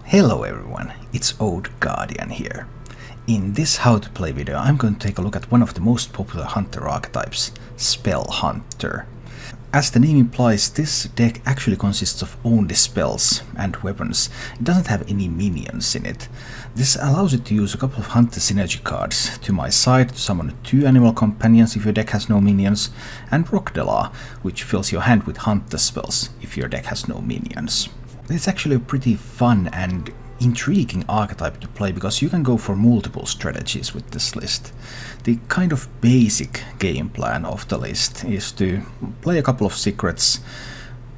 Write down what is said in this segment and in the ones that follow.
Hello everyone, it's Old Guardian here. In this how to play video I'm going to take a look at one of the most popular hunter archetypes, Spell Hunter. As the name implies, this deck actually consists of only spells and weapons. It doesn't have any minions in it. This allows it to use a couple of hunter synergy cards to my side to summon 2 animal companions if your deck has no minions, and sCoooDAA, which fills your hand with hunter spells if your deck has no minions. It's actually a pretty fun and intriguing archetype to play because you can go for multiple strategies with this list. The kind of basic game plan of the list is to play a couple of secrets,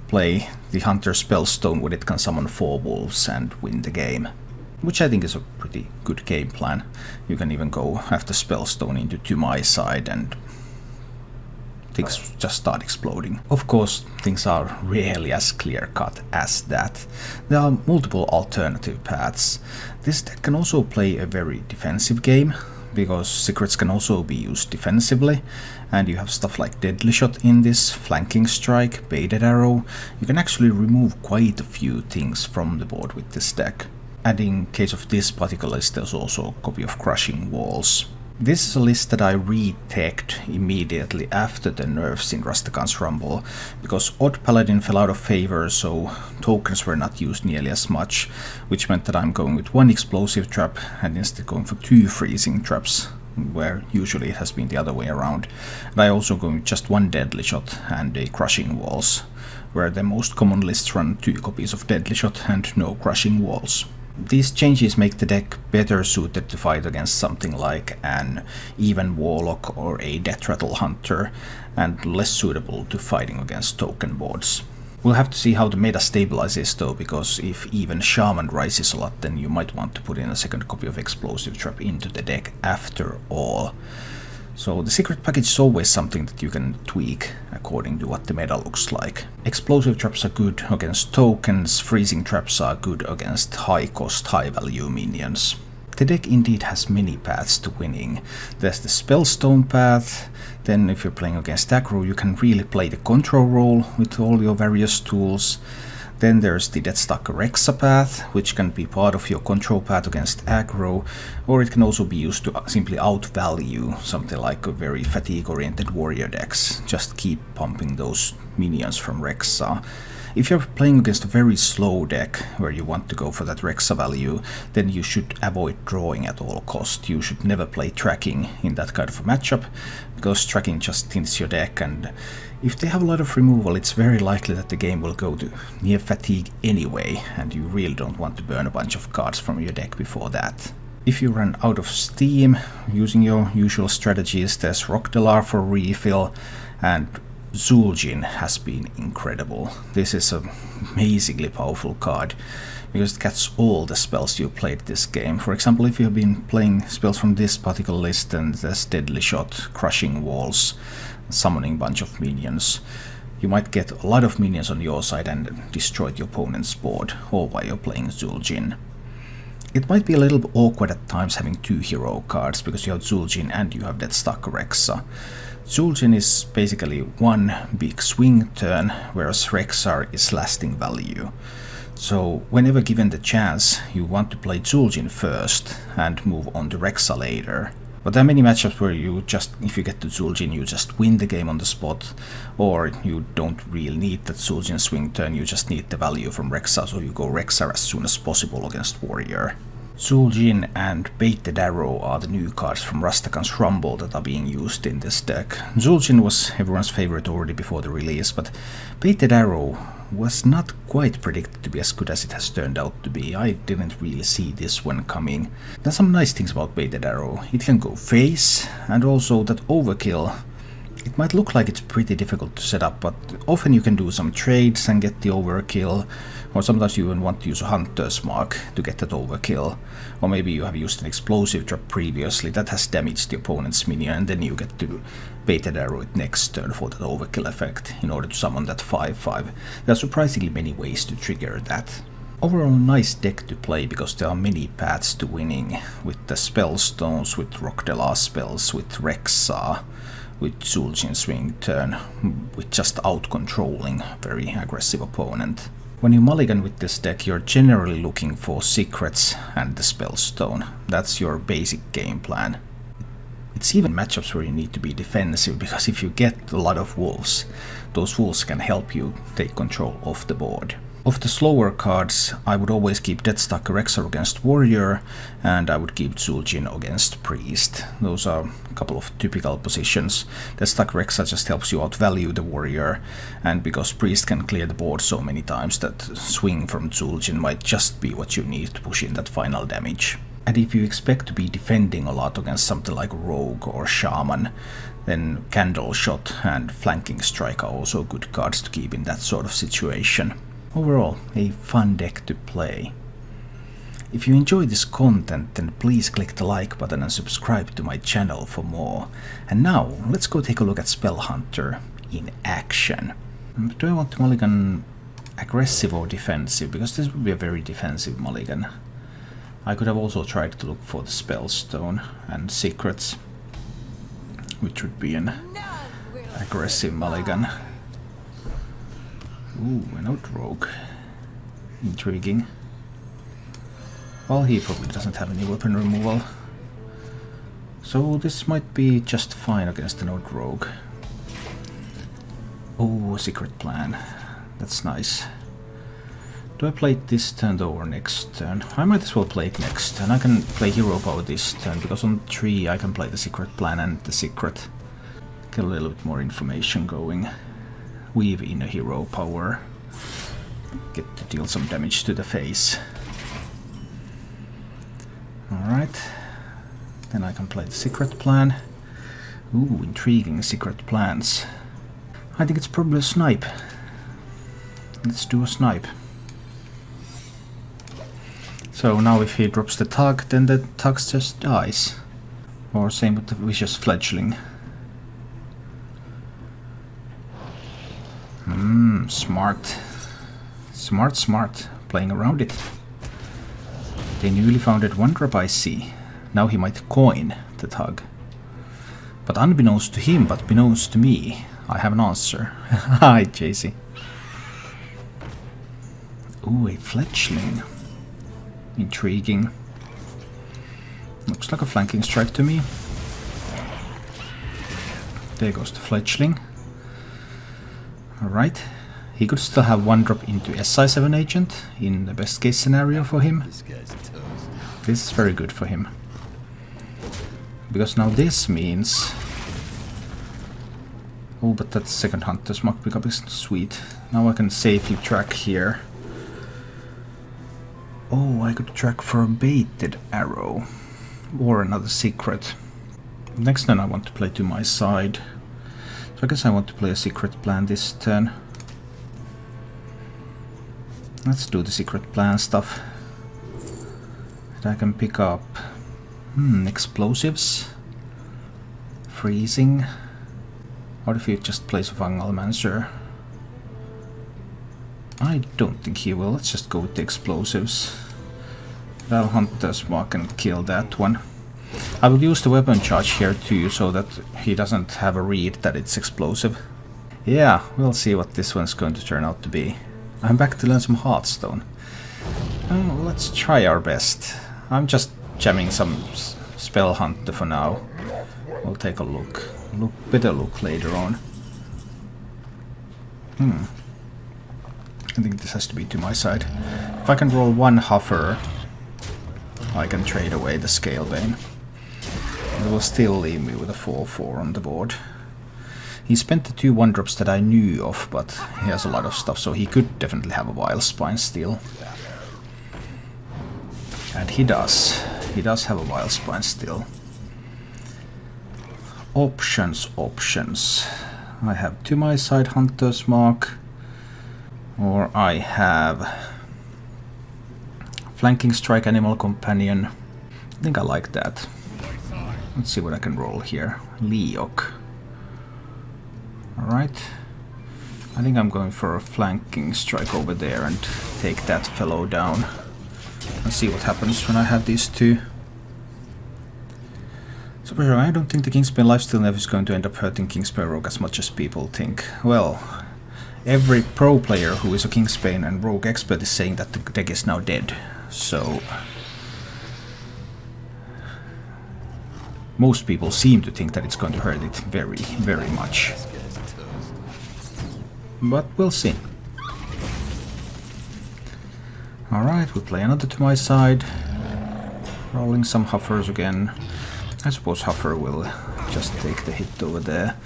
play the Hunter Spellstone when it can summon 4 wolves and win the game, which I think is a pretty good game plan. You can even go after Spellstone into my side and things just start exploding. Of course, things are rarely as clear-cut as that. There are multiple alternative paths. This deck can also play a very defensive game, because secrets can also be used defensively, and you have stuff like Deadly Shot in this, Flanking Strike, Baited Arrow. You can actually remove quite a few things from the board with this deck. And in case of this particular list, there's also a copy of Crushing Walls. This is a list that I re-teched immediately after the nerfs in Rastakhan's Rumble, because Odd Paladin fell out of favor, so tokens were not used nearly as much, which meant that I'm going with 1 explosive trap and instead going for 2 freezing traps, where usually it has been the other way around. And I also go with just 1 Deadly Shot and a Crushing Walls, where the most common lists run 2 copies of Deadly Shot and no Crushing Walls. These changes make the deck better suited to fight against something like an Even Warlock or a Deathrattle Hunter, and less suitable to fighting against token boards. We'll have to see how the meta stabilizes though, because if even Shaman rises a lot, then you might want to put in a second copy of Explosive Trap into the deck after all. So the secret package is always something that you can tweak according to what the meta looks like. Explosive traps are good against tokens, freezing traps are good against high cost, high value minions. The deck indeed has many paths to winning. There's the Spellstone path, then if you're playing against aggro you can really play the control role with all your various tools. Then there's the Deathstuck Rexa path, which can be part of your control path against aggro, or it can also be used to simply outvalue something like a very fatigue-oriented warrior decks. Just keep pumping those minions from Rexa. If you're playing against a very slow deck, where you want to go for that Rexa value, then you should avoid drawing at all cost. You should never play tracking in that kind of a matchup, because tracking just tints your deck, and if they have a lot of removal, it's very likely that the game will go to near fatigue anyway, and you really don't want to burn a bunch of cards from your deck before that. If you run out of steam, using your usual strategies, there's sCoooDAA for refill, and Zul'jin has been incredible. This is an amazingly powerful card, because it gets all the spells you played this game. For example, if you've been playing spells from this particular list, then there's Deadly Shot, Crushing Walls, summoning a bunch of minions. You might get a lot of minions on your side and destroy the opponent's board, all while you're playing Zul'jin. It might be a little bit awkward at times having 2 hero cards, because you have Zul'jin and you have Deathstuck Rexa. Zul'jin is basically 1 big swing turn, whereas Rexa is lasting value. So whenever given the chance, you want to play Zul'jin first and move on to Rexa later. But there are many matchups where you just, if you get to Zul'jin, you just win the game on the spot, or you don't really need that Zul'jin swing turn, you just need the value from Rexa, so you go Rexa as soon as possible against Warrior. Zul'jin and Baited Arrow are the new cards from Rastakhan's Rumble that are being used in this deck. Zul'jin was everyone's favorite already before the release, but Baited Arrow was not quite predicted to be as good as it has turned out to be. I didn't really see this one coming. There's some nice things about Baited Arrow. It can go face, and also that overkill. It might look like it's pretty difficult to set up, but often you can do some trades and get the overkill, or sometimes you even want to use a Hunter's Mark to get that overkill, or maybe you have used an explosive trap previously that has damaged the opponent's minion, and then you get to Baited Arrow it next turn for that overkill effect in order to summon that 5/5. There are surprisingly many ways to trigger that. Overall, a nice deck to play because there are many paths to winning, with the Spellstones, with sCoooDAA spells, with Rexa, with Zul'jin swing turn, with just out-controlling very aggressive opponent. When you mulligan with this deck, you're generally looking for secrets and the spellstone. That's your basic game plan. It's even matchups where you need to be defensive, because if you get a lot of wolves, those wolves can help you take control of the board. Of the slower cards, I would always keep Deathstalker Rexar against Warrior, and I would keep Zul'jin against Priest. Those are a couple of typical positions. Deathstalker Rexar just helps you outvalue the Warrior, and because Priest can clear the board so many times, that swing from Zul'jin might just be what you need to push in that final damage. And if you expect to be defending a lot against something like Rogue or Shaman, then Candle Shot and Flanking Strike are also good cards to keep in that sort of situation. Overall, a fun deck to play. If you enjoy this content, then please click the like button and subscribe to my channel for more. And now, let's go take a look at Spell Hunter in action. Do I want to mulligan aggressive or defensive? Because this would be a very defensive mulligan. I could have also tried to look for the Spellstone and Secrets, which would be an aggressive mulligan. Ooh, an Outrogue. Intriguing. Well, he probably doesn't have any weapon removal. So this might be just fine against an Outrogue. Oh, a secret plan. That's nice. Do I play it this turn though or next turn? I might as well play it next turn. I can play Hero Power this turn, because on 3 I can play the secret plan and the secret. Get a little bit more information going. Weave in a Hero Power. Get to deal some damage to the face. Alright. Then I can play the secret plan. Ooh, intriguing secret plans. I think it's probably a snipe. Let's do a snipe. So now if he drops the tug, then the tug just dies. Or same with the Vicious Fledgling. Smart. Smart. Playing around it. The newly founded one-drop I see. Now he might coin the tug. But unbeknownst to him, but beknownst to me, I have an answer. Hi, JC. Ooh, a Fledgling. Intriguing. Looks like a flanking strike to me. There goes the Fledgling. Alright. He could still have one drop into SI7 agent in the best case scenario for him. This is very good for him. Because now this means... Oh, but that second Hunter's Mark pickup is sweet. Now I can safely track here. Oh, I could track for a baited arrow. Or another secret. Next turn I want to play to my side. So I guess I want to play a secret plan this turn. Let's do the secret plan stuff. That I can pick up explosives. Freezing. What if he just plays a Fungal Mancer? I don't think he will. Let's just go with the explosives. Deathrattle Hunter's Mark and kill that one. I will use the weapon charge here too, so that he doesn't have a read that it's explosive. Yeah, we'll see what this one's going to turn out to be. I'm back to learn some Hearthstone. Let's try our best. I'm just jamming some Spell Hunter for now. We'll take a look. Better look later on. I think this has to be to my side. If I can roll one Huffer, I can trade away the Scalebane. It will still leave me with a 4-4 on the board. He spent the 2 1-drops that I knew of, but he has a lot of stuff, so he could definitely have a Vile Spine still. And he does. He does have a Vile Spine still. Options. I have to my side Hunter's Mark. Or I have Flanking Strike, Animal Companion. I think I like that. Let's see what I can roll here. Leok. Alright. I think I'm going for a Flanking Strike over there and take that fellow down. And see what happens when I have these two. So I don't think the Kingsbane Lifesteal Nerf is going to end up hurting Kingsbane Rogue as much as people think. Well, every pro player who is a Kingsbane and Rogue expert is saying that the deck is now dead. So most people seem to think that it's going to hurt it very, very much. But we'll see. Alright, we play another to my side. Rolling some Huffers again. I suppose Huffer will just take the hit over there.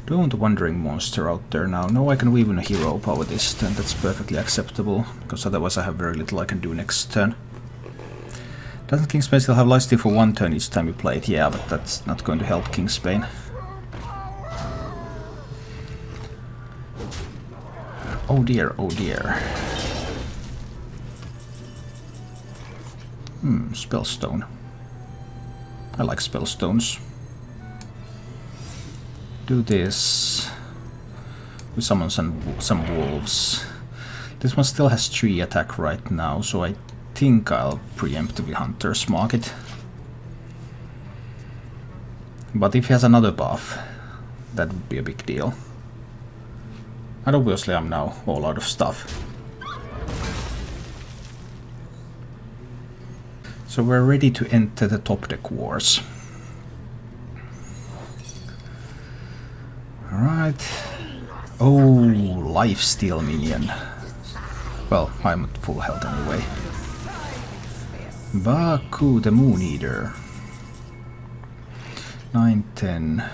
Do I want a Wandering Monster out there now? No, I can weave in a hero power this turn. That's perfectly acceptable, because otherwise I have very little I can do next turn. Doesn't Kingsbane still have lifesteal for 1 turn each time you play it? Yeah, but that's not going to help Kingsbane. Oh dear, oh dear. Spellstone. I like spellstones. Do this. We summon some wolves. This one still has 3 attack right now, so I think I'll preemptively Hunter's Mark it. But if he has another buff, that would be a big deal. And obviously I'm now all out of stuff. So we're ready to enter the top deck wars. Alright. Oh, lifesteal minion. Well, I'm at full health anyway. Baku the Moon Eater. 9, 10.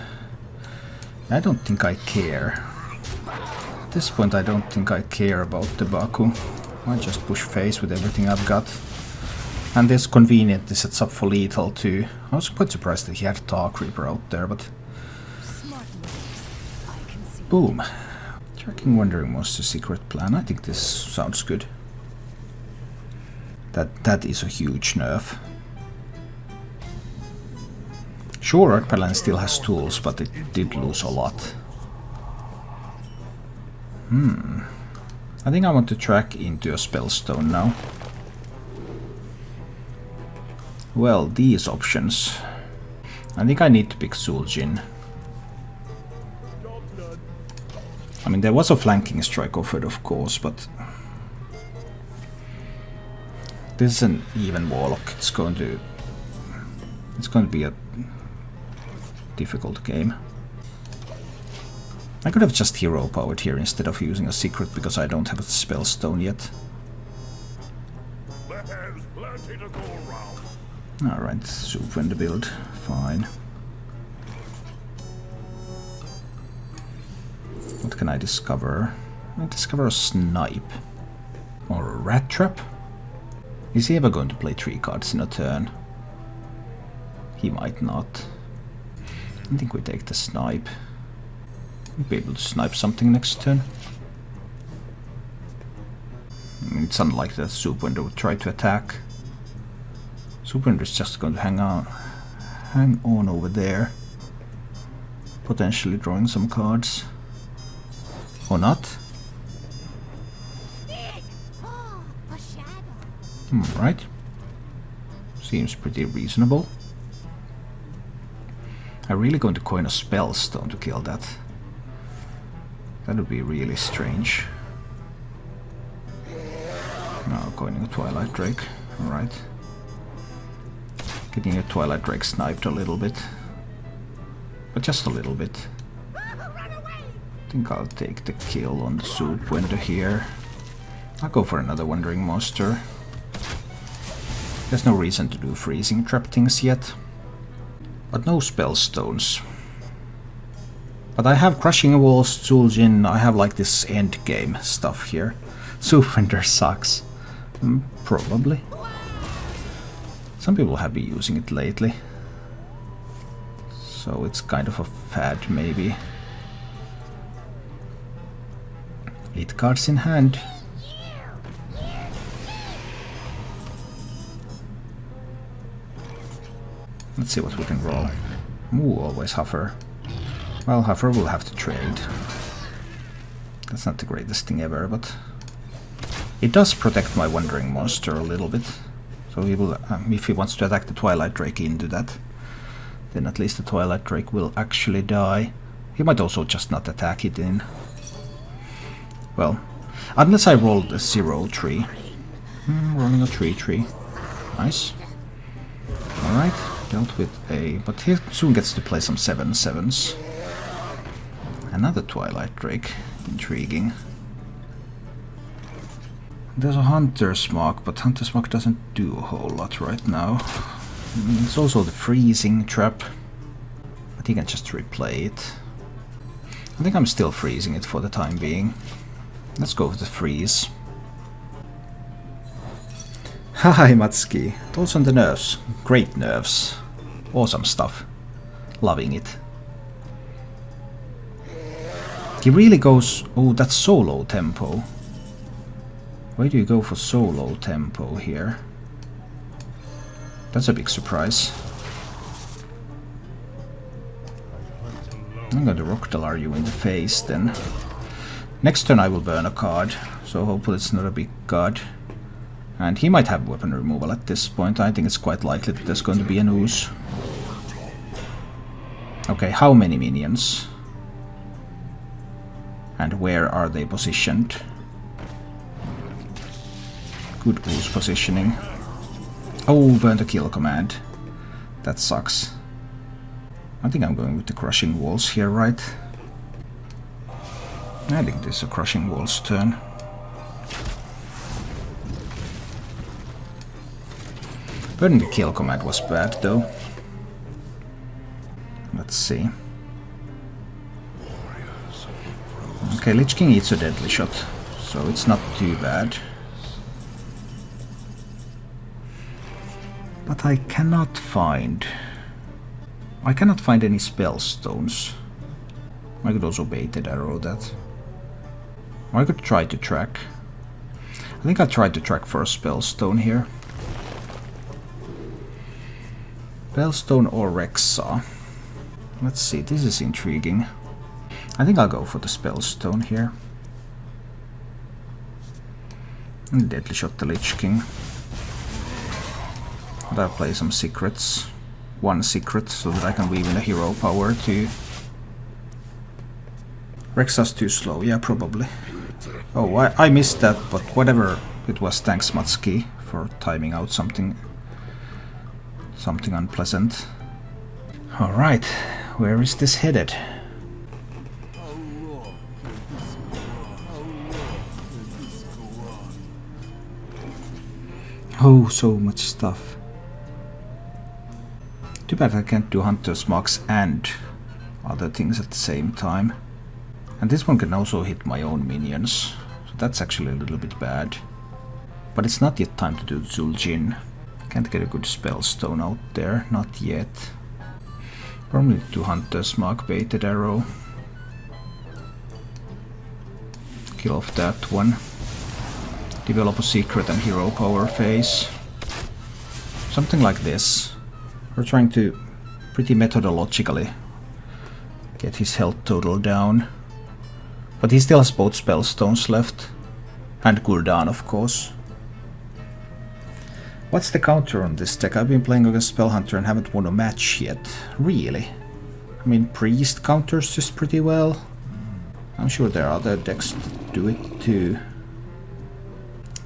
I don't think I care. At this point I don't think I care about the Baku. I just push face with everything I've got. And this conveniently sets up for lethal too. I was quite surprised that he had Tar Creeper out there, but... Boom. Tracking Wandering Monster Secret Plan. I think this sounds good. That is a huge nerf. Sure, Earthpaladin still has tools, but it did lose a lot. I think I want to track into a Spellstone now. Well, these options. I think I need to pick Zul'jin. I mean, there was a flanking strike offered, of course, but this is an Even Warlock. It's going to be a difficult game. I could have just hero powered here instead of using a secret because I don't have a Spellstone yet. Alright, soup in the build. Fine. What can I discover? I discover a snipe. Or a rat trap? Is he ever going to play 3 cards in a turn? He might not. I think we take the snipe. We'll be able to snipe something next turn. I mean, it's unlikely that Soup Window would try to attack. Soup Window is just going to hang on over there. Potentially drawing some cards. Or not. Right. Seems pretty reasonable. I'm really going to coin a Spellstone to kill that. That would be really strange. No, coining a Twilight Drake. Alright. Getting a Twilight Drake sniped a little bit. But just a little bit. I think I'll take the kill on the Soup Window here. I'll go for another Wandering Monster. There's no reason to do freezing trap things yet. But no Spellstones. But I have Crushing Walls, Zul'jin, I have like this endgame stuff here. Soup Window sucks. Probably. Some people have been using it lately. So it's kind of a fad maybe. 8 cards in hand. Let's see what we can roll. Ooh, always Huffer. Well, Huffer will have to trade. That's not the greatest thing ever, but it does protect my Wandering Monster a little bit. So he will, if he wants to attack the Twilight Drake into that, then at least the Twilight Drake will actually die. He might also just not attack it in. Well, unless I rolled a 0-3. Rolling a 3-3. Nice. Alright, dealt with a... but he soon gets to play some 7/7s. Another Twilight Drake. Intriguing. There's a Hunter's Mark, but Hunter's Mark doesn't do a whole lot right now. It's also the freezing trap, but he can just replay it. I think I'm still freezing it for the time being. Let's go with the freeze. Hi Matsuki, thoughts on the nerfs? Great nerfs. Awesome stuff. Loving it. He really goes... oh, that's solo tempo. Why do you go for solo tempo here? That's a big surprise. I'm going to Rockdalar you in the face then. Next turn I will burn a card, so hopefully it's not a big card. And he might have weapon removal at this point. I think it's quite likely that there's going to be an ooze. Okay, how many minions? And where are they positioned? Good ooze positioning. Oh, burn the kill command. That sucks. I think I'm going with the crushing walls here, right? I think this is a crushing walls turn. Burning the kill command was bad though. Let's see. Okay, Lich King eats a deadly shot, so it's not too bad. But I cannot find any spell stones. I could also baited arrow that. Or I could try to track. I think I'll try to track for a spell stone here. Spellstone or Rexa. Let's see, this is intriguing. I think I'll go for the Spellstone here. And deadly shot the Lich King. But I'll play some secrets. One secret, so that I can weave in a hero power too. Rexa's too slow, yeah, probably. Oh, I missed that, but whatever it was, thanks Matsuki for timing out something unpleasant. Alright, where is this headed? Oh, so much stuff. Too bad I can't do Hunter's Marks and other things at the same time. And this one can also hit my own minions, so that's actually a little bit bad. But it's not yet time to do Zul'jin. Can't get a good Spellstone out there, not yet. Probably do Hunter's Mark, baited arrow. Kill off that one. Develop a secret and hero power phase. Something like this. We're trying to pretty methodologically get his health total down. But he still has both Spellstones left. And Gul'dan, of course. What's the counter on this deck? I've been playing against Spell Hunter and haven't won a match yet. Really? I mean, Priest counters this pretty well. I'm sure there are other decks that do it too.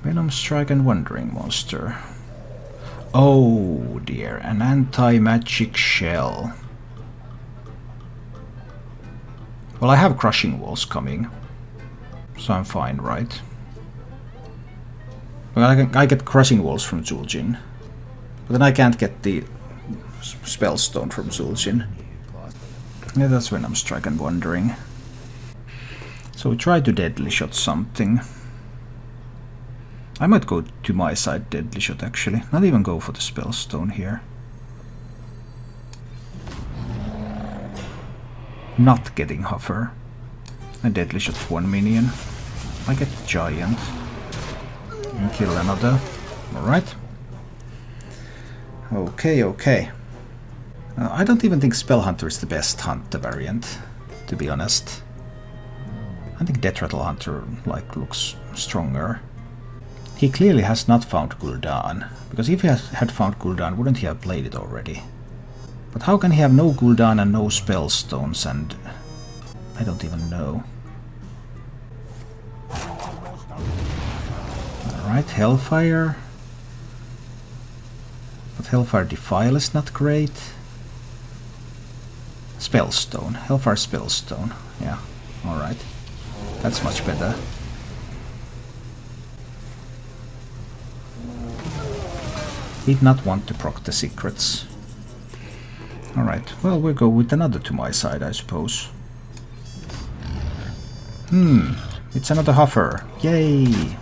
Venom Strike and Wandering Monster. Oh dear, an anti-magic shell. Well, I have Crushing Walls coming, so I'm fine, right? Well, I get Crushing Walls from Zul'jin, but then I can't get the Spellstone from Zul'jin. Yeah, that's when I'm Strike and Wandering. So we try to Deadly Shot something. I might go to my side Deadly Shot actually, not even go for the Spellstone here. Not getting Huffer. I Deadly Shot one minion. I get Giant. And kill another. Alright. Okay. I don't even think Spell Hunter is the best Hunter variant, to be honest. I think Deathrattle Hunter looks stronger. He clearly has not found Gul'dan, because if he had found Gul'dan, wouldn't he have played it already? But how can he have no Gul'dan and no Spellstones and... I don't even know. Alright, Hellfire. But Hellfire Defile is not great. Spellstone. Hellfire Spellstone. Yeah, alright. That's much better. Did not want to proc the secrets. Alright, well, we'll go with another to my side, I suppose. It's another Huffer. Yay!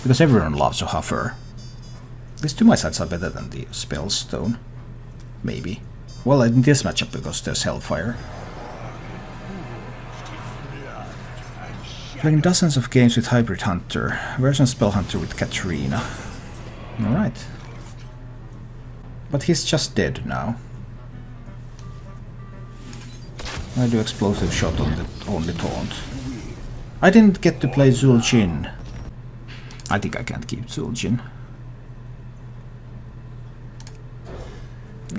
Because everyone loves a Huffer. These to my sides are better than the Spellstone. Maybe. Well, in this matchup, because there's Hellfire. Playing dozens of games with Hybrid Hunter. Version Spell Hunter with Katrina. Alright. But he's just dead now. I do Explosive Shot on the only taunt. I didn't get to play Zul'jin. I think I can't keep Zul'jin.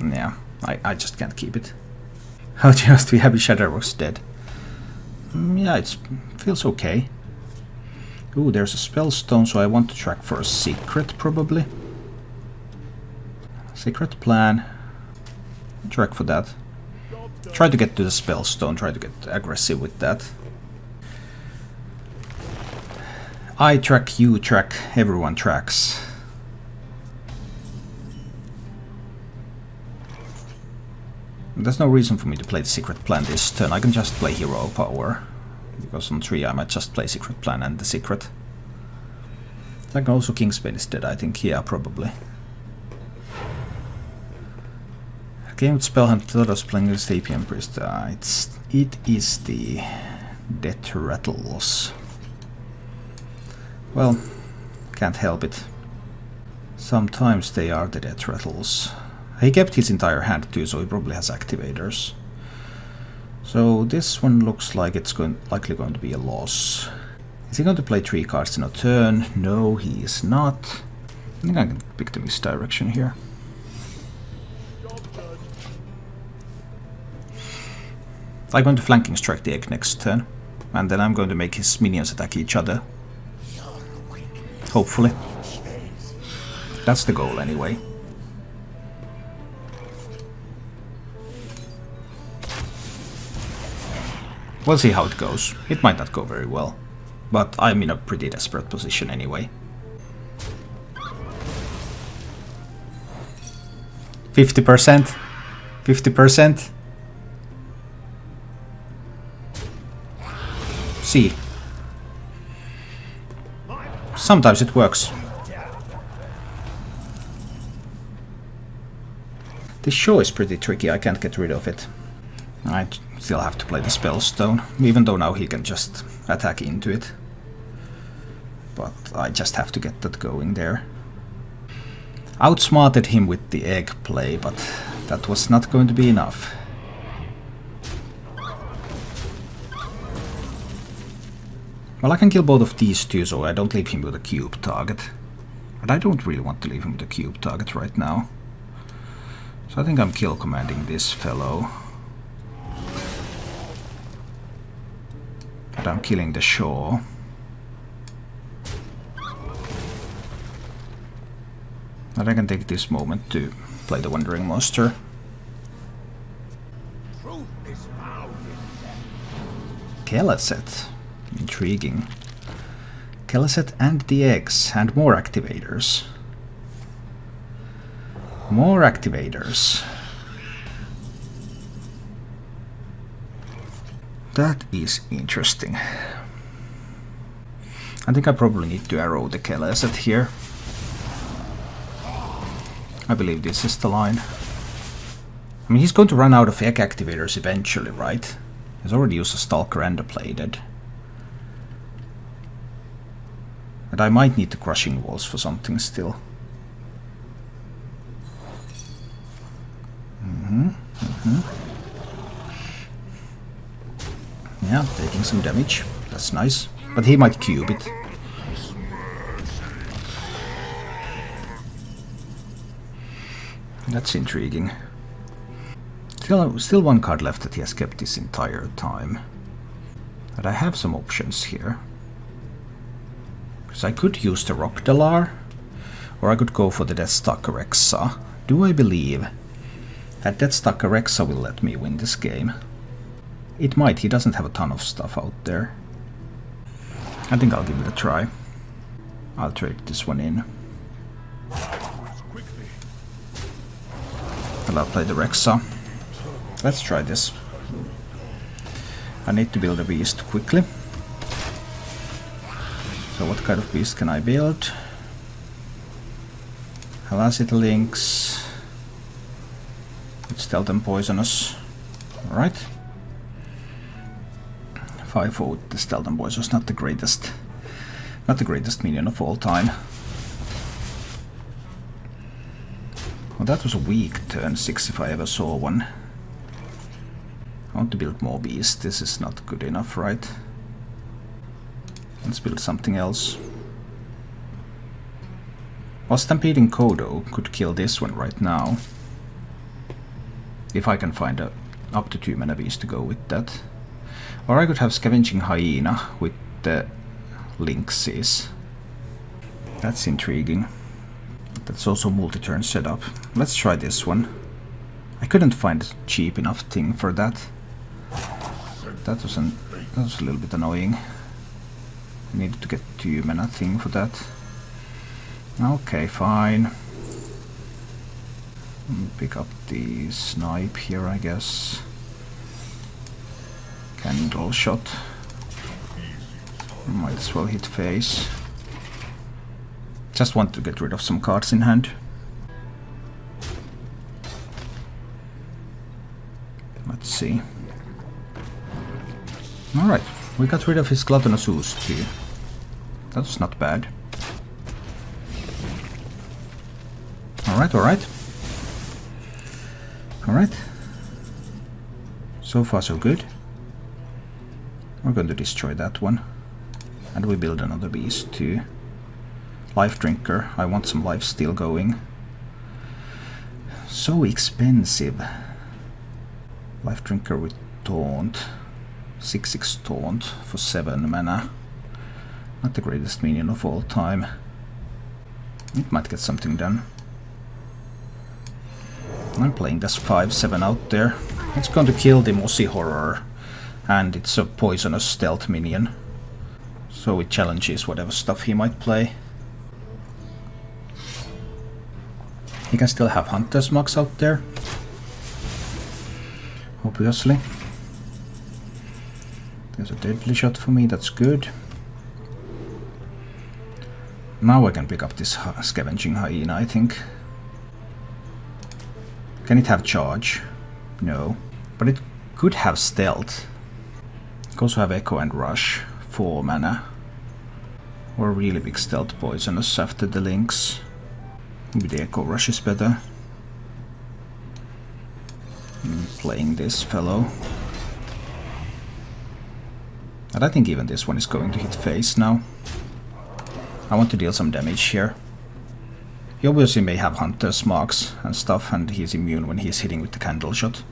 Yeah, I just can't keep it. How just be happy Shadowrock's dead. Yeah, it feels okay. Ooh, there's a Spellstone, so I want to track for a secret, probably. Secret plan. Track for that. Try to get to the Spellstone, try to get aggressive with that. I track, you track, everyone tracks. There's no reason for me to play the secret plan this turn. I can just play hero power. Because on 3 I might just play secret plan and the secret. Like also Kingsbane is dead, I think. Yeah, probably. A game with Spell Hunter that was playing with APM Priest. It is the Deathrattles. Well, can't help it. Sometimes they are the Deathrattles. He kept his entire hand too, so he probably has activators. So this one looks like it's likely going to be a loss. Is he going to play 3 cards in a turn? No, he is not. I think I can pick the misdirection here. I'm going to flanking strike the egg next turn, and then I'm going to make his minions attack each other. Hopefully. That's the goal anyway. We'll see how it goes. It might not go very well, but I'm in a pretty desperate position anyway. 50%? 50%? See. Sometimes it works. This show is pretty tricky, I can't get rid of it. I still have to play the Spellstone, even though now he can just attack into it. But I just have to get that going there. Outsmarted him with the egg play, but that was not going to be enough. Well, I can kill both of these two, so I don't leave him with a cube target. But I don't really want to leave him with a cube target right now. So I think I'm kill commanding this fellow. But I'm killing the Shaw. And I can take this moment to play the Wandering Monster. Keleseth. Intriguing. Keleseth and the eggs, and more activators. More activators. That is interesting. I think I probably need to arrow the Keleseth here. I believe this is the line. I mean, he's going to run out of egg activators eventually, right? He's already used a Stalker and a Plated. And I might need the Crushing Walls for something still. Yeah, taking some damage. That's nice. But he might cube it. That's intriguing. Still one card left that he has kept this entire time. But I have some options here. Because So I could use the Rockdalar, or I could go for the Deathstalker Rexa. Do I believe that Deathstalker Rexa will let me win this game? It might, he doesn't have a ton of stuff out there. I think I'll give it a try. I'll trade this one in. And I'll play the Rexa. Let's try this. I need to build a beast quickly. So what kind of beast can I build? Velocity links. With stealth and poisonous. Alright. 5-4 with the stealth and poisonous, not the greatest. Not the greatest minion of all time. Well, that was a weak turn 6 if I ever saw one. I want to build more beasts. This is not good enough, right? Let's build something else. Well, Stampeding Kodo could kill this one right now. If I can find a up to 2 mana beast to go with that. Or I could have Scavenging Hyena with the Lynxes. That's intriguing. That's also multi-turn setup. Let's try this one. I couldn't find a cheap enough thing for that. That was a little bit annoying. I needed to get 2 mana thing for that. Okay, fine. Pick up the snipe here, I guess. Candle shot. Might as well hit face. Just want to get rid of some cards in hand. Let's see. Alright, we got rid of his Gluttonous Ooze too. That's not bad. Alright, alright. Alright. So far so good. We're going to destroy that one. And we build another beast too. Life Drinker. I want some life steal going. So expensive. Life Drinker with Taunt. 6/6 Taunt for 7 mana. Not the greatest minion of all time. It might get something done. I'm playing this 5/7 out there. It's going to kill the Mossy Horror. And it's a poisonous stealth minion. So it challenges whatever stuff he might play. He can still have Hunter's Marks out there. Obviously. There's a deadly shot for me, that's good. Now I can pick up this Scavenging Hyena, I think. Can it have charge? No. But it could have stealth. It could also have Echo and Rush. 4 mana. Or really big stealth poisonous after the links. Maybe the Echo Rush is better. Playing this fellow. And I think even this one is going to hit face now. I want to deal some damage here. He obviously may have Hunter's Marks and stuff, and he's immune when he's hitting with the Candle Shot.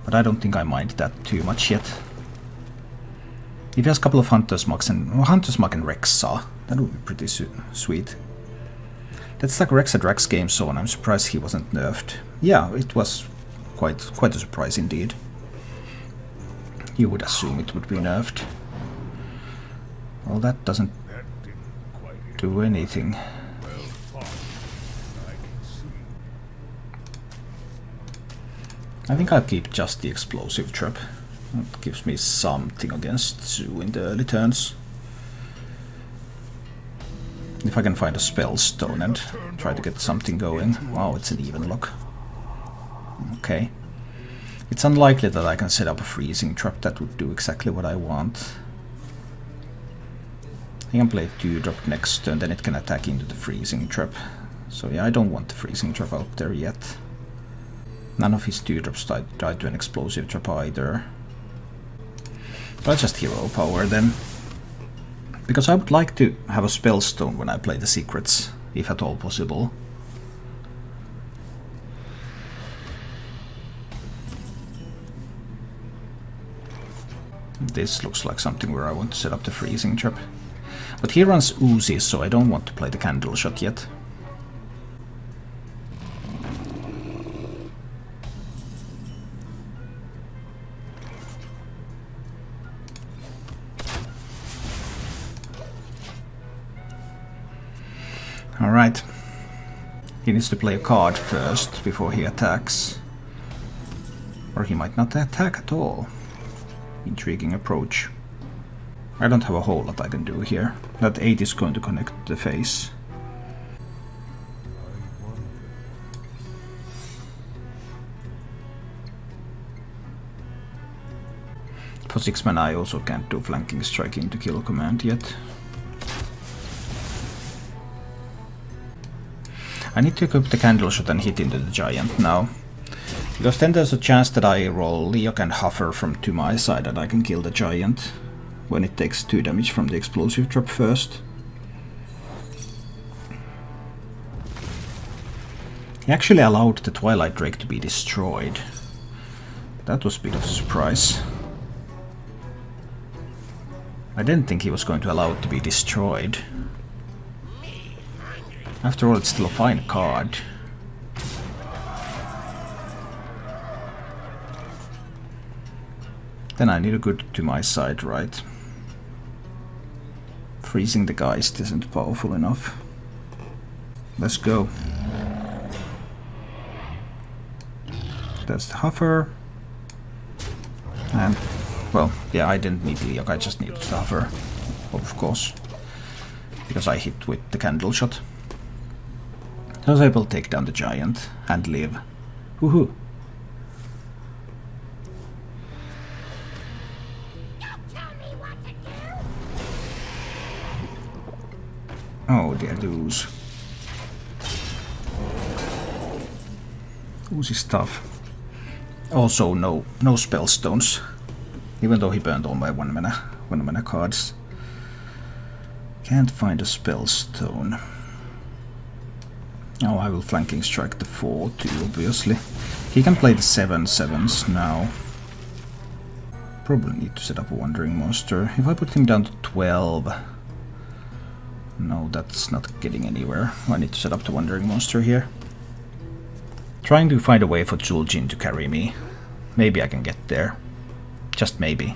But I don't think I mind that too much yet. If he has a couple of Hunter's Marks and Hunter's Mark and Rexa, that would be pretty sweet. That's like Rexa Drax game zone. I'm surprised he wasn't nerfed. Yeah, it was quite a surprise indeed. You would assume it would be nerfed. Well, that doesn't do anything. I think I'll keep just the Explosive Trap. That gives me something against Zoo in the early turns. If I can find a Spell Stone and try to get something going. Oh, it's an Even Lock. Okay. It's unlikely that I can set up a Freezing Trap that would do exactly what I want. I can play 2-drop next turn, then it can attack into the Freezing Trap. So yeah, I don't want the Freezing Trap out there yet. None of his 2-drops died to an Explosive Trap either. But I'll just Hero Power then. Because I would like to have a Spell Stone when I play the Secrets, if at all possible. This looks like something where I want to set up the Freezing Trap. But he runs Uzis, so I don't want to play the candle shot yet. Alright. He needs to play a card first before he attacks. Or he might not attack at all. Intriguing approach. I don't have a whole lot I can do here. That 8 is going to connect the face. For 6 mana I also can't do flanking strike into kill command yet. I need to equip the candle shot and hit into the giant now. Because then there's a chance that I roll Leok and Huffer from to my side and I can kill the giant when it takes 2 damage from the explosive drop first. He actually allowed the Twilight Drake to be destroyed. That was a bit of a surprise. I didn't think he was going to allow it to be destroyed. After all, it's still a fine card. Then I need a good to my side, right? Freezing the Geist isn't powerful enough. Let's go. That's the Huffer. And, well, yeah, I didn't need Leok, I just needed the Huffer, of course. Because I hit with the candle shot. I was able to take down the giant and live. Woohoo! Oh dear, the ooze. Ooze is tough. Also, no spell stones. Even though he burned all my 1 mana cards. Can't find a spell stone. Oh, I will flanking strike the 4 too, obviously. He can play the 7/7s now. Probably need to set up a Wandering Monster. If I put him down to 12... No, that's not getting anywhere. I need to set up the Wandering Monster here. Trying to find a way for Zul'jin to carry me. Maybe I can get there. Just maybe.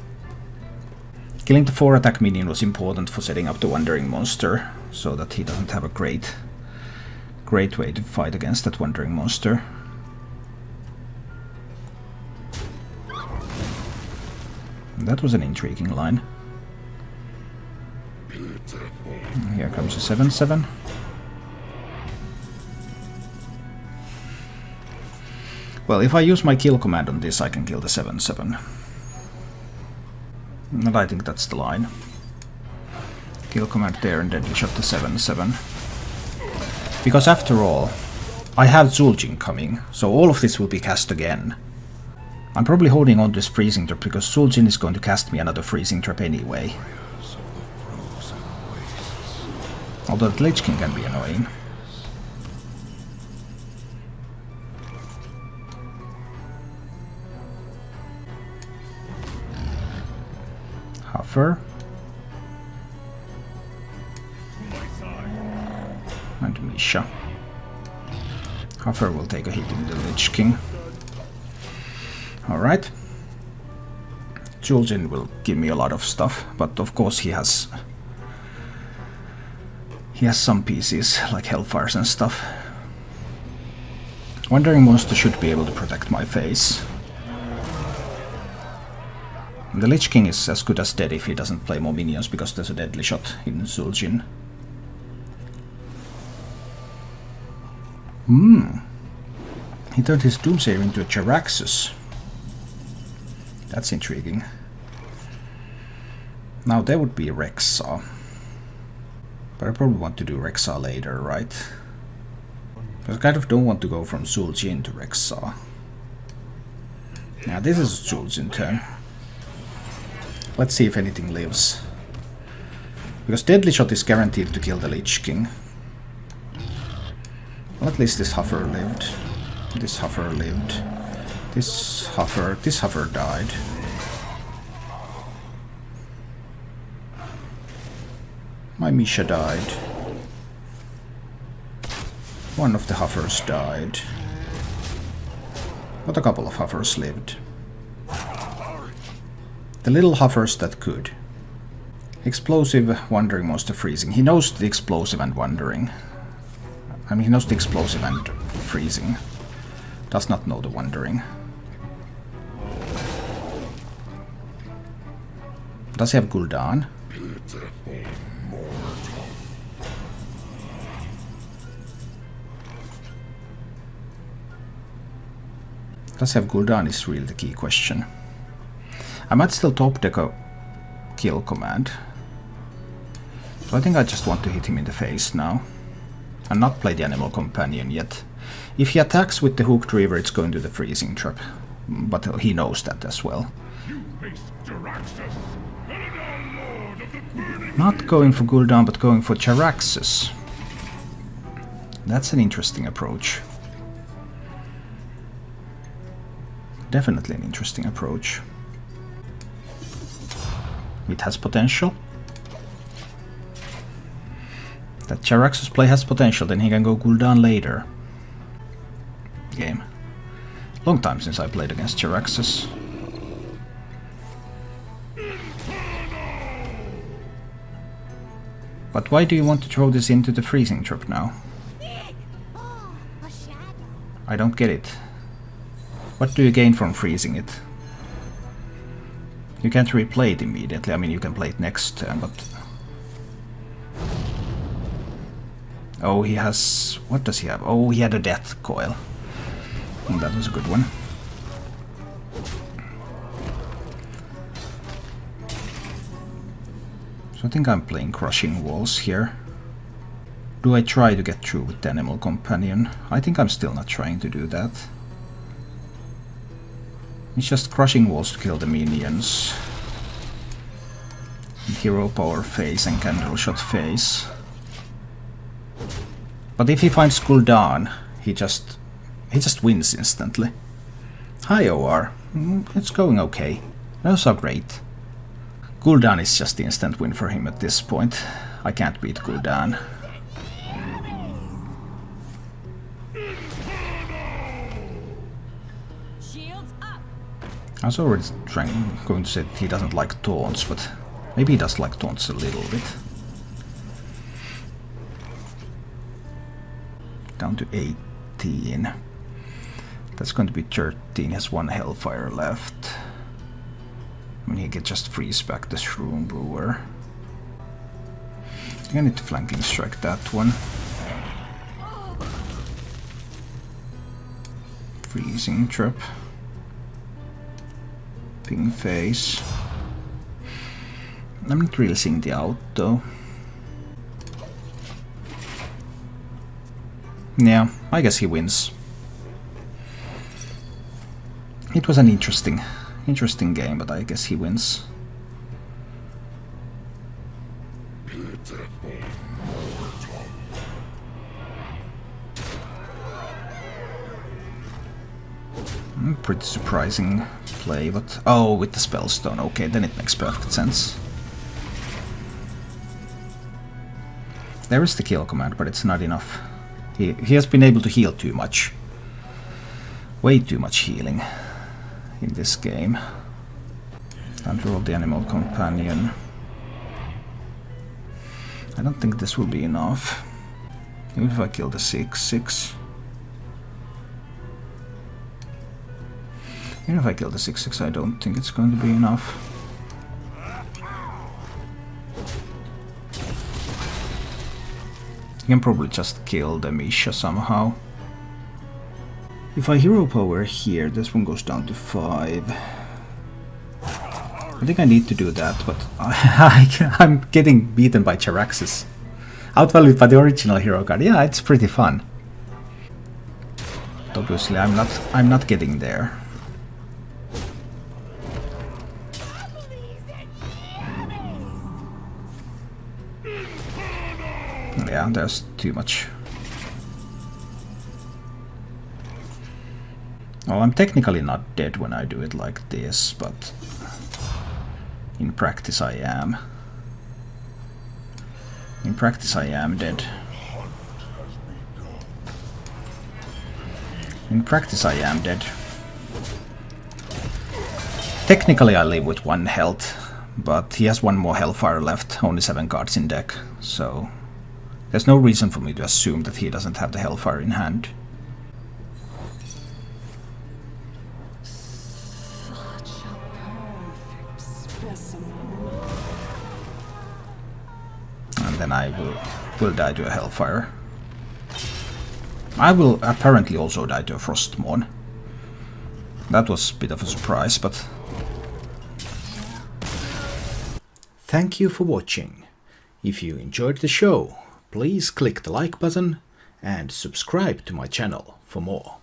Killing the 4 attack minion was important for setting up the Wandering Monster, so that he doesn't have a great way to fight against that Wandering Monster. And that was an intriguing line. Here comes a 7/7. Well, if I use my kill command on this, I can kill the 7/7. And I think that's the line. Kill command there and deadly shot the 7/7. Because after all, I have Zul'jin coming, so all of this will be cast again. I'm probably holding on to this freezing trap because Zul'jin is going to cast me another freezing trap anyway. Although the Lich King can be annoying. Huffer. And Misha. Huffer will take a hit in the Lich King. Alright. Zul'jin will give me a lot of stuff, but of course he has some pieces, like Hellfires and stuff. Wandering Monster should be able to protect my face. And the Lich King is as good as dead if he doesn't play more minions, because there's a deadly shot in Zul'jin. He turned his Doomsayer into a Jaraxxus. That's intriguing. Now there would be a Rexxar. But I probably want to do Rexxar later, right? Because I kind of don't want to go from Zul'jin to Rexxar. Now this is Zul'jin turn. Let's see if anything lives. Because Deadly Shot is guaranteed to kill the Lich King. Well, at least this Huffer lived. This Huffer lived. This Huffer died. My Misha died. One of the Huffers died. But a couple of Huffers lived. The little Huffers that could. Explosive, Wandering Monster, Freezing. He knows the Explosive and Wandering. I mean, he knows the Explosive and Freezing. Does not know the Wandering. Does he have Gul'dan? Does he have Gul'dan is really the key question. I might still top deck a kill command. So I think I just want to hit him in the face now. And not play the Animal Companion yet. If he attacks with the Hooked Reaver, it's going to the Freezing Trap. But he knows that as well. Not going for Gul'dan, but going for Jaraxxus. That's an interesting approach. Definitely an interesting approach. It has potential. That Jaraxxus play has potential, then he can go Gul'dan later. Game. Long time since I played against Jaraxxus. But why do you want to throw this into the Freezing Trap now? I don't get it. What do you gain from freezing it? You can't replay it immediately. I mean, you can play it next turn, but... Oh, he has... What does he have? Oh, he had a Death Coil. That was a good one. So I think I'm playing Crushing Walls here. Do I try to get through with the Animal Companion? I think I'm still not trying to do that. It's just Crushing Walls to kill the minions. Hero Power phase and Candle Shot phase. But if he finds Gul'dan, he just wins instantly. Hi OR. It's going okay. Not so great. Gul'dan is just instant win for him at this point. I can't beat Gul'dan. I was already going to say that he doesn't like taunts, but maybe he does like taunts a little bit. Down to 18. That's going to be 13. He has one Hellfire left. I mean, he can just freeze back the Shroom Brewer. I need to flanking strike that one. Freezing Trap. Ping phase. I'm not really seeing the out though. Yeah, I guess he wins. It was an interesting game, but I guess he wins. Pretty surprising play, but oh, with the Spellstone, okay, then it makes perfect sense. There is the kill command, but it's not enough. He has been able to heal too much. Way too much healing in this game. Time to roll the Animal Companion. I don't think this will be enough. Even if I kill the 6/6. Even if I kill the 6/6, I don't think it's going to be enough. I can probably just kill the Misha somehow. If I hero power here, this one goes down to 5. I think I need to do that, but I'm getting beaten by Jaraxxus. Outvalued by the original hero card. Yeah, it's pretty fun. Obviously, I'm not getting there. Yeah, there's too much. Well, I'm technically not dead when I do it like this, but in practice I am. In practice I am dead. In practice I am dead. Technically I live with 1 health, but he has 1 more Hellfire left, only 7 cards in deck, so there's no reason for me to assume that he doesn't have the Hellfire in hand. Such a perfect specimen. And then I will die to a Hellfire. I will apparently also die to a Frostmourne. That was a bit of a surprise, but... Thank you for watching. If you enjoyed the show, please click the like button and subscribe to my channel for more.